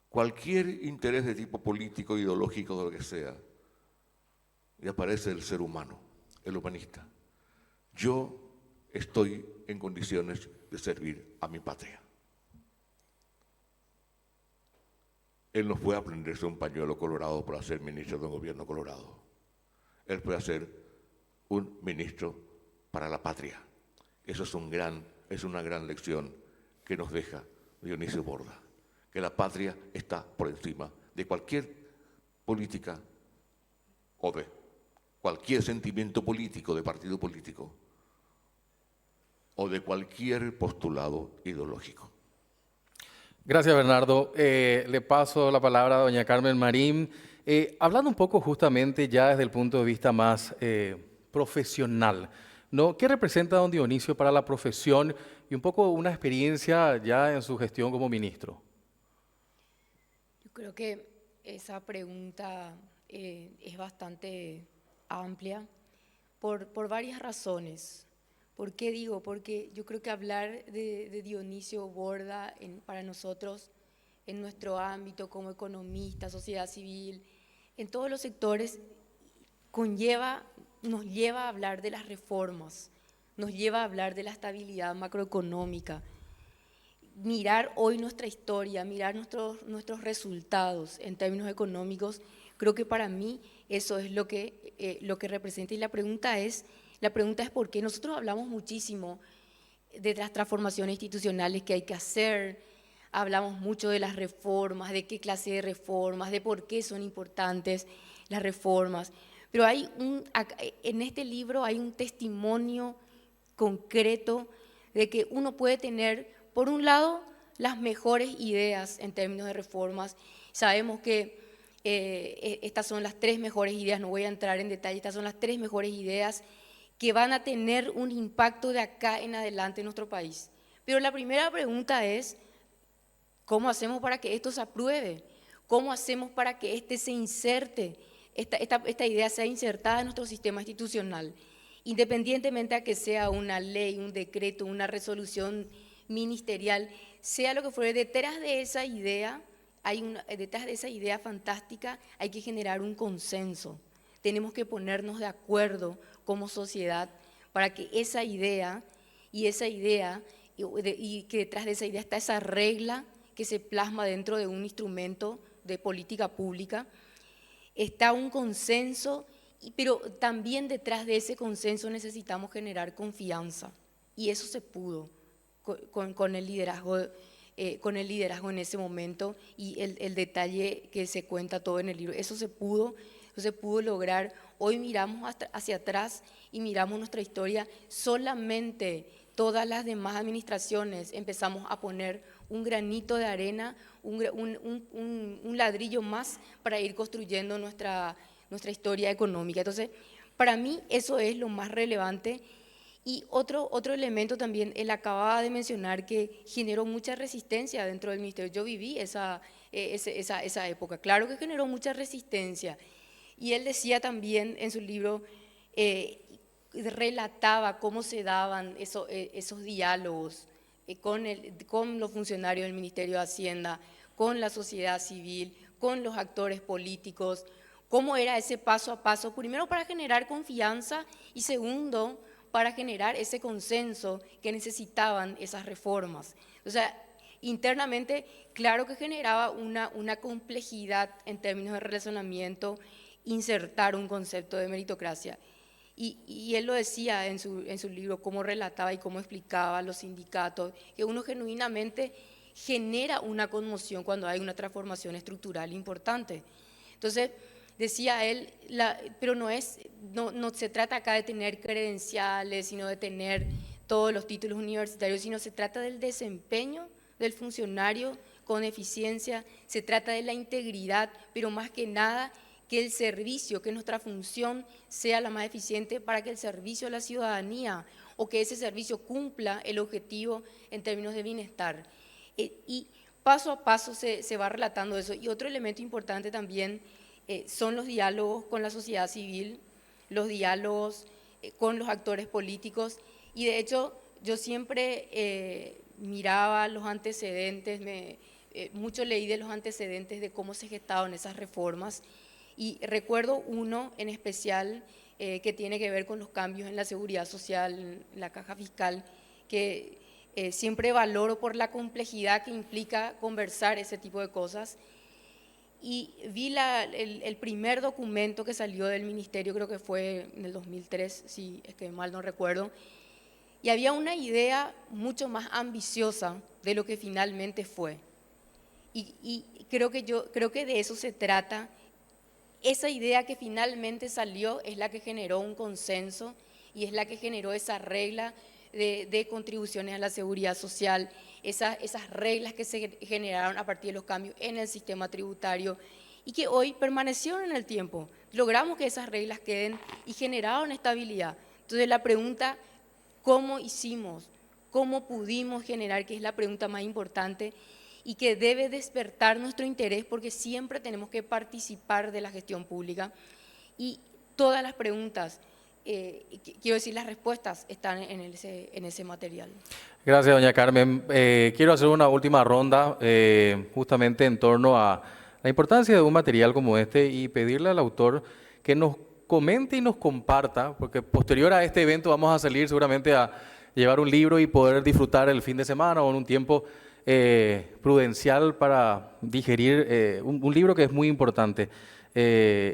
cualquier interés de tipo político, ideológico, de lo que sea. Y aparece el ser humano, el humanista. Yo estoy en condiciones de servir a mi patria. Él no fue a prenderse un pañuelo colorado para ser ministro de un gobierno colorado. Él fue a ser un ministro para la patria. Eso es una gran lección que nos deja Dionisio Borda, que la patria está por encima de cualquier política o de cualquier sentimiento político, de partido político, o de cualquier postulado ideológico. Gracias, Bernardo. Le paso la palabra a doña Carmen Marín. Hablando un poco justamente ya desde el punto de vista más profesional, ¿no? ¿Qué representa don Dionisio para la profesión y un poco una experiencia ya en su gestión como ministro? Yo creo que esa pregunta es bastante amplia por varias razones. ¿Por qué digo? Porque yo creo que hablar de Dionisio Borda para nosotros, en nuestro ámbito como economista, sociedad civil, en todos los sectores, nos lleva a hablar de las reformas, nos lleva a hablar de la estabilidad macroeconómica, mirar hoy nuestra historia, mirar nuestros resultados en términos económicos. Creo que para mí eso es lo que representa. Y la pregunta es ¿por qué? Nosotros hablamos muchísimo de las transformaciones institucionales que hay que hacer, hablamos mucho de las reformas, de qué clase de reformas, de por qué son importantes las reformas, pero en este libro hay un testimonio concreto de que uno puede tener, por un lado, las mejores ideas en términos de reformas. Sabemos que estas son las 3 mejores ideas, no voy a entrar en detalle, estas son las 3 mejores ideas que van a tener un impacto de acá en adelante en nuestro país. Pero la primera pregunta es, ¿cómo hacemos para que esto se apruebe? ¿Cómo hacemos para que se inserte, esta idea sea insertada en nuestro sistema institucional? Independientemente a que sea una ley, un decreto, una resolución ministerial, sea lo que fuere, detrás de esa idea fantástica hay que generar un consenso. Tenemos que ponernos de acuerdo como sociedad para que esa idea y que detrás de esa idea está esa regla que se plasma dentro de un instrumento de política pública, está un consenso, pero también detrás de ese consenso necesitamos generar confianza, y eso se pudo con el liderazgo en ese momento, y el detalle que se cuenta todo en el libro, eso se pudo lograr. Hoy miramos hacia atrás y miramos nuestra historia, solamente todas las demás administraciones empezamos a poner un granito de arena, un ladrillo más para ir construyendo nuestra historia económica. Entonces, para mí eso es lo más relevante. Y otro elemento también, él acababa de mencionar que generó mucha resistencia dentro del ministerio. Yo viví esa época, claro que generó mucha resistencia. Y él decía también en su libro, relataba cómo se daban esos diálogos con los funcionarios del Ministerio de Hacienda, con la sociedad civil, con los actores políticos, cómo era ese paso a paso, primero para generar confianza y segundo, para generar ese consenso que necesitaban esas reformas. O sea, internamente, claro que generaba una complejidad en términos de relacionamiento, insertar un concepto de meritocracia. Y él lo decía en su libro, cómo relataba y cómo explicaba a los sindicatos, que uno genuinamente genera una conmoción cuando hay una transformación estructural importante. Entonces, decía él, pero no se trata acá de tener credenciales, sino de todos los títulos universitarios, sino se trata del desempeño del funcionario con eficiencia, se trata de la integridad, pero más que nada que el servicio, que nuestra función sea la más eficiente para que el servicio a la ciudadanía o que ese servicio cumpla el objetivo en términos de bienestar. Y paso a paso se va relatando eso. Y otro elemento importante también son los diálogos con la sociedad civil, los diálogos con los actores políticos. Y de hecho, yo siempre miraba los antecedentes, mucho leí de los antecedentes de cómo se gestaban esas reformas. Y recuerdo uno en especial que tiene que ver con los cambios en la seguridad social, en la caja fiscal, que siempre valoro por la complejidad que implica conversar ese tipo de cosas. Y vi el primer documento que salió del ministerio, creo que fue en el 2003, si es que mal no recuerdo, y había una idea mucho más ambiciosa de lo que finalmente fue. Y creo que de eso se trata. Esa idea que finalmente salió es la que generó un consenso y es la que generó esa regla de contribuciones a la seguridad social, esas reglas que se generaron a partir de los cambios en el sistema tributario y que hoy permanecieron en el tiempo. Logramos que esas reglas queden y generaron estabilidad. Entonces la pregunta, ¿cómo hicimos? ¿Cómo pudimos generar? Que es la pregunta más importante y que debe despertar nuestro interés porque siempre tenemos que participar de la gestión pública. Y todas las preguntas, quiero decir, las respuestas están en ese material. Gracias, doña Carmen. Quiero hacer una última ronda justamente en torno a la importancia de un material como este y pedirle al autor que nos comente y nos comparta, porque posterior a este evento vamos a salir seguramente a llevar un libro y poder disfrutar el fin de semana o en un tiempo prudencial para digerir un libro que es muy importante.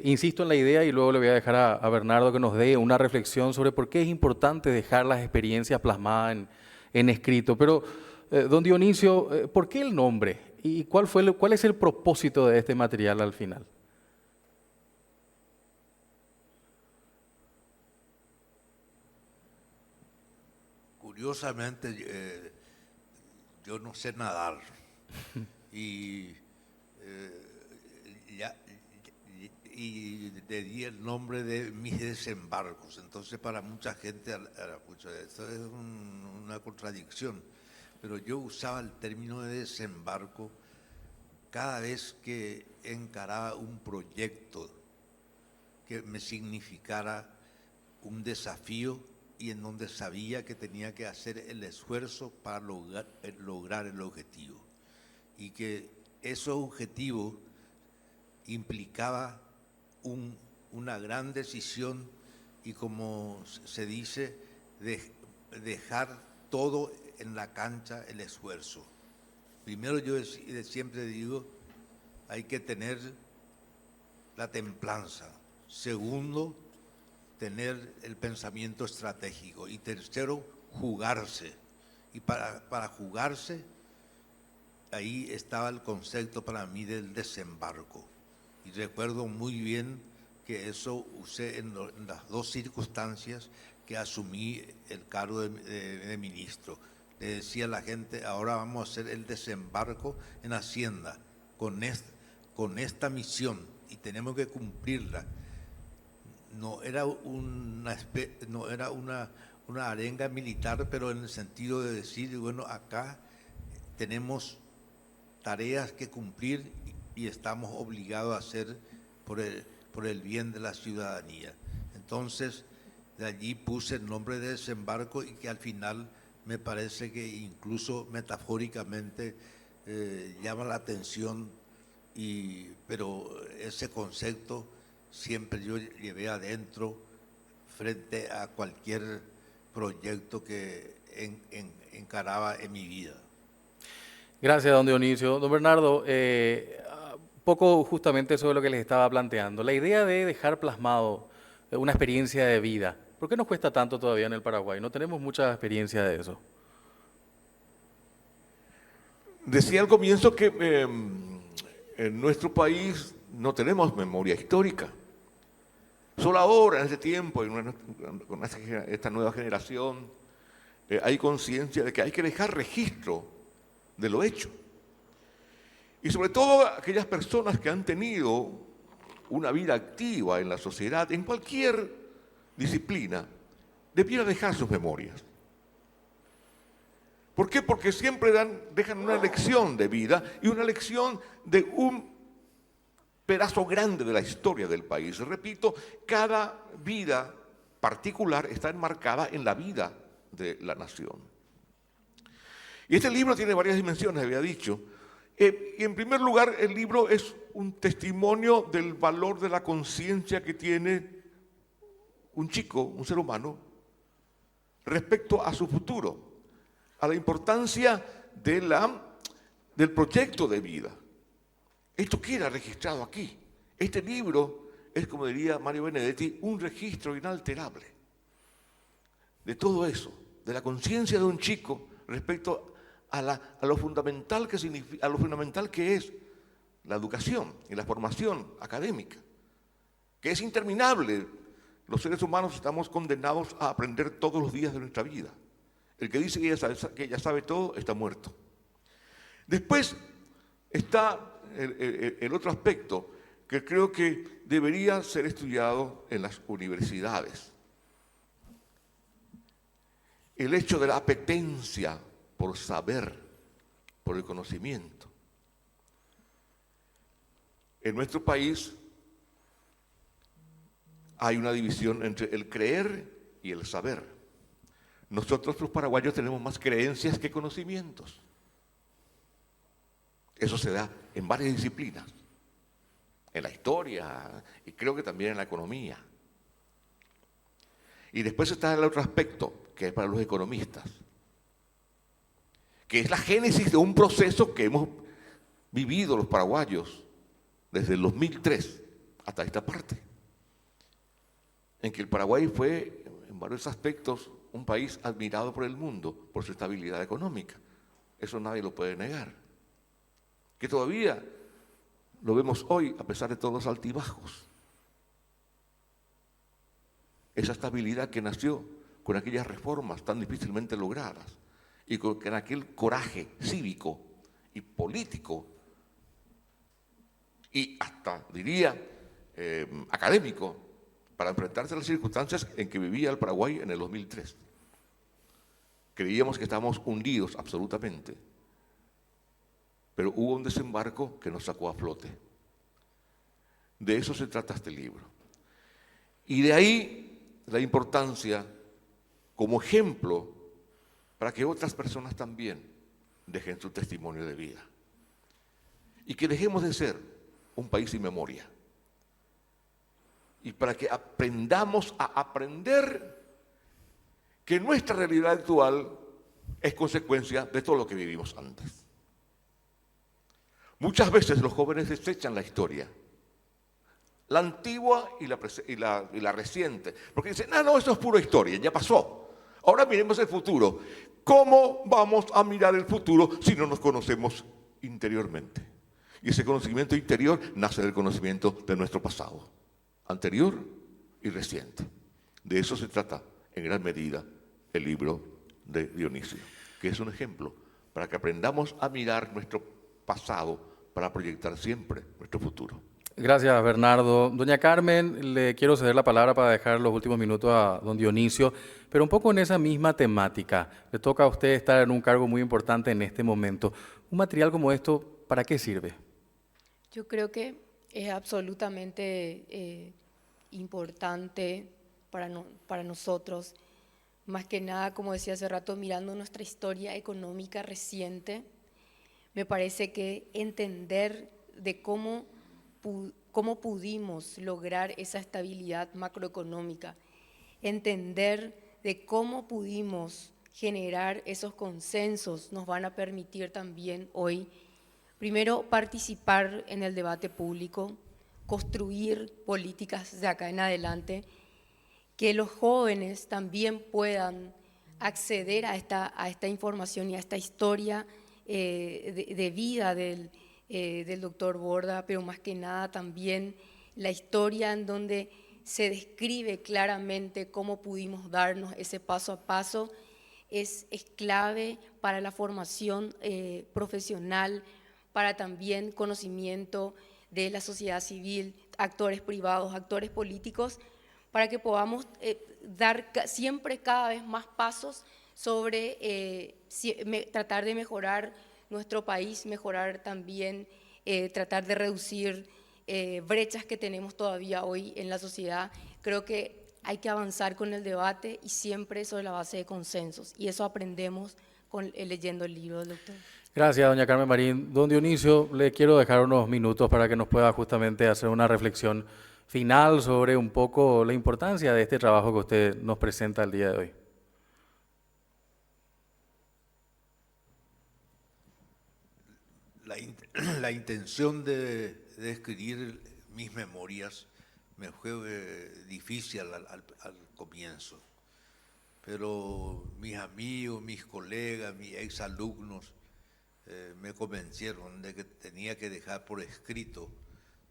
Insisto en la idea y luego le voy a dejar a Bernardo que nos dé una reflexión sobre por qué es importante dejar las experiencias plasmadas en escrito. Pero, don Dionisio, ¿por qué el nombre? ¿Y cuál es el propósito de este material al final? Curiosamente, yo no sé nadar y le di el nombre de mis desembarcos. Entonces para mucha gente, esto es una contradicción, pero yo usaba el término de desembarco cada vez que encaraba un proyecto que me significara un desafío y en donde sabía que tenía que hacer el esfuerzo para lograr el objetivo. Y que ese objetivo implicaba una gran decisión y, como se dice, dejar todo en la cancha, el esfuerzo. Primero, yo siempre digo, hay que tener la templanza. Segundo, tener el pensamiento estratégico. Y tercero, jugarse. Y para jugarse, ahí estaba el concepto para mí del desembarco. Y recuerdo muy bien que eso usé en las dos circunstancias que asumí el cargo de ministro. Le decía a la gente, ahora vamos a hacer el desembarco en Hacienda con esta misión y tenemos que cumplirla. No era una arenga militar, pero en el sentido de decir, bueno, acá tenemos tareas que cumplir y estamos obligados a hacer por el bien de la ciudadanía. Entonces, de allí puse el nombre de desembarco y que al final me parece que incluso metafóricamente llama la atención, pero ese concepto siempre yo llevé adentro frente a cualquier proyecto que encaraba en mi vida. Gracias, don Dionisio. Don Bernardo, poco justamente sobre lo que les estaba planteando. La idea de dejar plasmado una experiencia de vida, ¿por qué nos cuesta tanto todavía en el Paraguay? No tenemos mucha experiencia de eso. Decía al comienzo que en nuestro país no tenemos memoria histórica. Solo ahora, en este tiempo, con esta nueva generación, hay conciencia de que hay que dejar registro de lo hecho. Y sobre todo aquellas personas que han tenido una vida activa en la sociedad, en cualquier disciplina, debieran dejar sus memorias. ¿Por qué? Porque siempre dejan una lección de vida y una lección de un pedazo grande de la historia del país. Repito, cada vida particular está enmarcada en la vida de la nación. Y este libro tiene varias dimensiones, había dicho. Y en primer lugar, el libro es un testimonio del valor de la conciencia que tiene un chico, un ser humano, respecto a su futuro, a la importancia del proyecto de vida. Esto queda registrado aquí. Este libro es, como diría Mario Benedetti, un registro inalterable de todo eso, de la conciencia de un chico respecto a lo fundamental que es la educación y la formación académica, que es interminable. Los seres humanos estamos condenados a aprender todos los días de nuestra vida. El que dice que ya sabe todo está muerto. Después está el otro aspecto que creo que debería ser estudiado en las universidades. El hecho de la apetencia por saber, por el conocimiento. En nuestro país hay una división entre el creer y el saber. Nosotros los paraguayos tenemos más creencias que conocimientos. Eso se da en varias disciplinas, en la historia y creo que también en la economía. Y después está el otro aspecto, que es para los economistas, que es la génesis de un proceso que hemos vivido los paraguayos desde el 2003 hasta esta parte, en que el Paraguay fue, en varios aspectos, un país admirado por el mundo por su estabilidad económica. Eso nadie lo puede negar. Que todavía lo vemos hoy a pesar de todos los altibajos. Esa estabilidad que nació con aquellas reformas tan difícilmente logradas y con aquel coraje cívico y político y hasta, diría, académico, para enfrentarse a las circunstancias en que vivía el Paraguay en el 2003. Creíamos que estábamos hundidos absolutamente, pero hubo un desembarco que nos sacó a flote. De eso se trata este libro. Y de ahí la importancia como ejemplo para que otras personas también dejen su testimonio de vida. Y que dejemos de ser un país sin memoria. Y para que aprendamos a aprender que nuestra realidad actual es consecuencia de todo lo que vivimos antes. Muchas veces los jóvenes desechan la historia, la antigua y la reciente, porque dicen, no, eso es pura historia, ya pasó. Ahora miremos el futuro. ¿Cómo vamos a mirar el futuro si no nos conocemos interiormente? Y ese conocimiento interior nace del conocimiento de nuestro pasado, anterior y reciente. De eso se trata, en gran medida, el libro de Dionisio, que es un ejemplo para que aprendamos a mirar nuestro pasado para proyectar siempre nuestro futuro. Gracias, Bernardo. Doña Carmen, le quiero ceder la palabra para dejar los últimos minutos a don Dionisio, pero un poco en esa misma temática. Le toca a usted estar en un cargo muy importante en este momento. ¿Un material como esto, para qué sirve? Yo creo que es absolutamente importante para nosotros, más que nada, como decía hace rato, mirando nuestra historia económica reciente. Me parece que entender de cómo pudimos lograr esa estabilidad macroeconómica, entender de cómo pudimos generar esos consensos, nos van a permitir también hoy, primero, participar en el debate público, construir políticas de acá en adelante, que los jóvenes también puedan acceder a esta información y a esta historia de vida del doctor Borda, pero más que nada también la historia en donde se describe claramente cómo pudimos darnos ese paso a paso es clave para la formación profesional, para también conocimiento de la sociedad civil, actores privados, actores políticos, para que podamos dar siempre cada vez más pasos sobre tratar de mejorar nuestro país, mejorar también, tratar de reducir brechas que tenemos todavía hoy en la sociedad. Creo que hay que avanzar con el debate y siempre sobre la base de consensos. Y eso aprendemos leyendo el libro del doctor. Gracias, doña Carmen Marín. Don Dionisio, le quiero dejar unos minutos para que nos pueda justamente hacer una reflexión final sobre un poco la importancia de este trabajo que usted nos presenta el día de hoy. La intención de escribir mis memorias me fue difícil al comienzo, pero mis amigos, mis colegas, mis exalumnos me convencieron de que tenía que dejar por escrito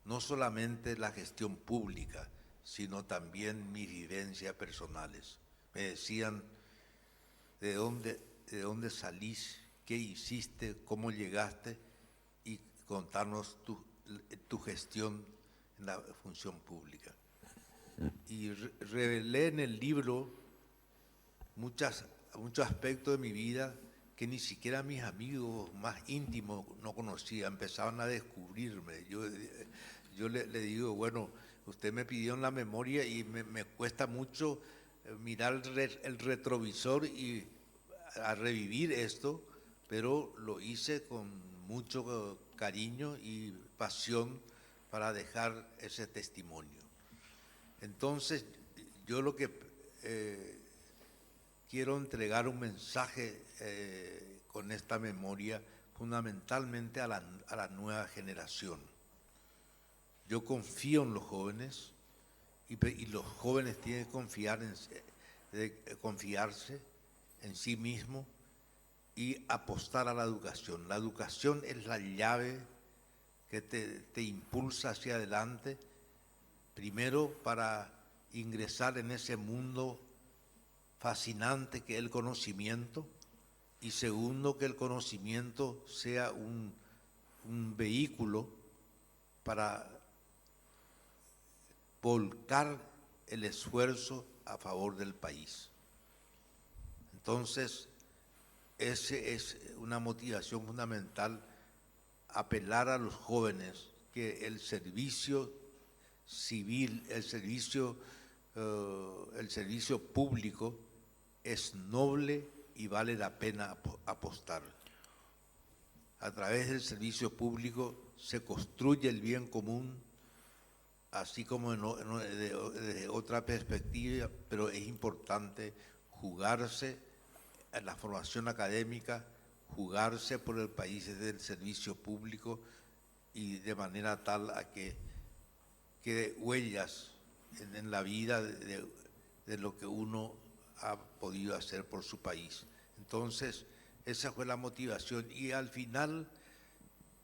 no solamente la gestión pública, sino también mis vivencias personales. Me decían, ¿de dónde salís? ¿Qué hiciste? ¿Cómo llegaste? Y contarnos tu gestión en la función pública. Y revelé en el libro muchos aspectos de mi vida que ni siquiera mis amigos más íntimos no conocían, empezaban a descubrirme. Yo le digo, bueno, usted me pidió en la memoria y me cuesta mucho mirar el retrovisor y a revivir esto, pero lo hice con mucho cariño y pasión para dejar ese testimonio. Entonces, yo lo que quiero entregar un mensaje con esta memoria fundamentalmente a la nueva generación. Yo confío en los jóvenes y los jóvenes tienen que confiarse en sí mismos y apostar a la educación. La educación es la llave que te impulsa hacia adelante, primero para ingresar en ese mundo fascinante que es el conocimiento, y segundo, que el conocimiento sea un vehículo para volcar el esfuerzo a favor del país. Entonces, ese es una motivación fundamental, apelar a los jóvenes que el servicio civil, el servicio público es noble y vale la pena apostar. A través del servicio público se construye el bien común, así como desde otra perspectiva, pero es importante jugarse en la formación académica, jugarse por el país desde el servicio público y de manera tal a que quede huellas en la vida de lo que uno ha podido hacer por su país. Entonces, esa fue la motivación y al final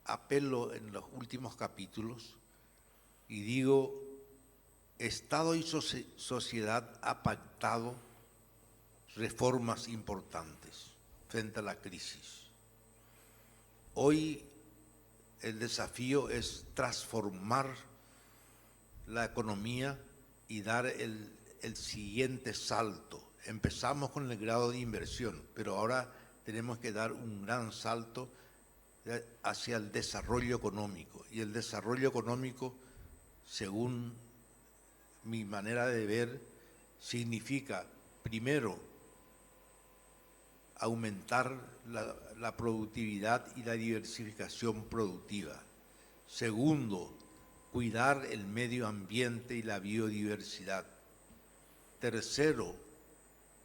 apelo en los últimos capítulos y digo, Estado y sociedad ha pactado reformas importantes frente a la crisis. Hoy el desafío es transformar la economía y dar el siguiente salto. Empezamos con el grado de inversión, pero ahora tenemos que dar un gran salto hacia el desarrollo económico. Y el desarrollo económico, según mi manera de ver, significa, primero, aumentar la productividad y la diversificación productiva. Segundo, cuidar el medio ambiente y la biodiversidad. Tercero,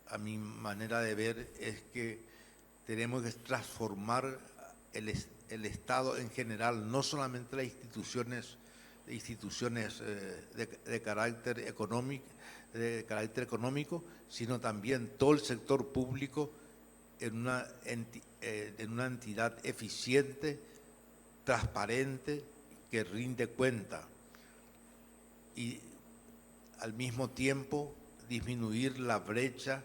a mi manera de ver, es que tenemos que transformar el Estado en general, no solamente las instituciones de carácter económico, sino también todo el sector público en una entidad eficiente, transparente, que rinde cuenta y al mismo tiempo disminuir la brecha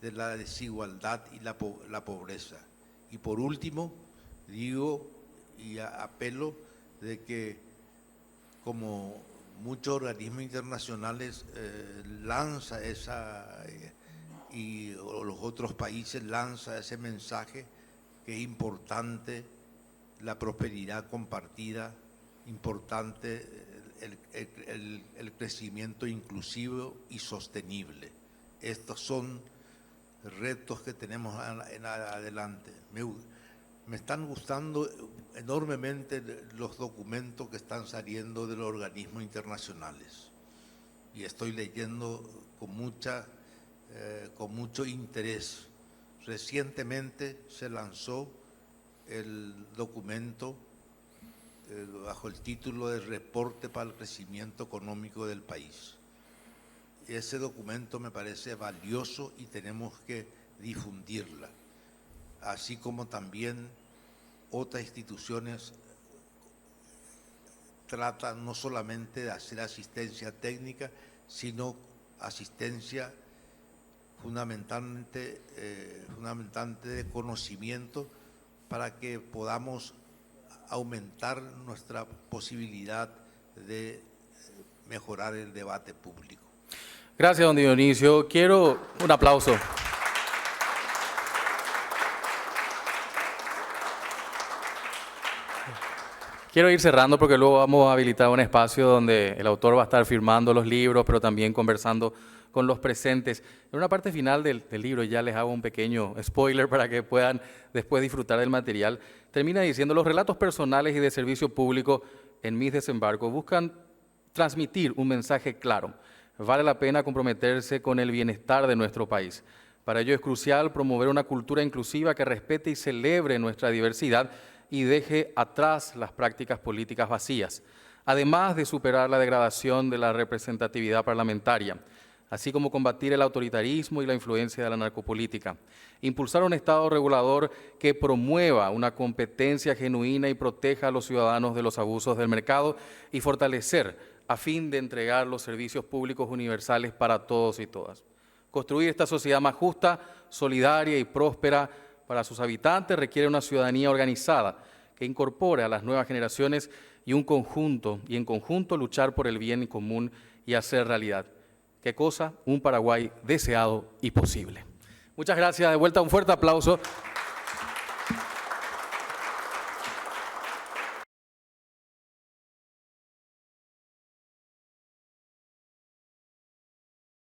de la desigualdad y la pobreza. Y por último, digo y apelo de que como muchos organismos internacionales lanza y los otros países lanza ese mensaje que es importante la prosperidad compartida, importante el crecimiento inclusivo y sostenible. Estos son retos que tenemos en adelante. Me están gustando enormemente los documentos que están saliendo de los organismos internacionales y estoy leyendo con mucho interés. Recientemente se lanzó el documento bajo el título de Reporte para el Crecimiento Económico del País. Ese documento me parece valioso y tenemos que difundirla, así como también otras instituciones tratan no solamente de hacer asistencia técnica, sino asistencia fundamentalmente de conocimiento para que podamos aumentar nuestra posibilidad de mejorar el debate público. Gracias, don Dionisio. Quiero un aplauso. Quiero ir cerrando porque luego vamos a habilitar un espacio donde el autor va a estar firmando los libros, pero también conversando con los presentes. En una parte final del libro, ya les hago un pequeño spoiler para que puedan después disfrutar del material, termina diciendo: los relatos personales y de servicio público en mis desembarcos buscan transmitir un mensaje claro. Vale la pena comprometerse con el bienestar de nuestro país. Para ello es crucial promover una cultura inclusiva que respete y celebre nuestra diversidad y deje atrás las prácticas políticas vacías, además de superar la degradación de la representatividad parlamentaria, así como combatir el autoritarismo y la influencia de la narcopolítica. Impulsar un Estado regulador que promueva una competencia genuina y proteja a los ciudadanos de los abusos del mercado y fortalecer a fin de entregar los servicios públicos universales para todos y todas. Construir esta sociedad más justa, solidaria y próspera para sus habitantes requiere una ciudadanía organizada que incorpore a las nuevas generaciones y en conjunto luchar por el bien común y hacer realidad. ¿Qué cosa? Un Paraguay deseado y posible. Muchas gracias. De vuelta, un fuerte aplauso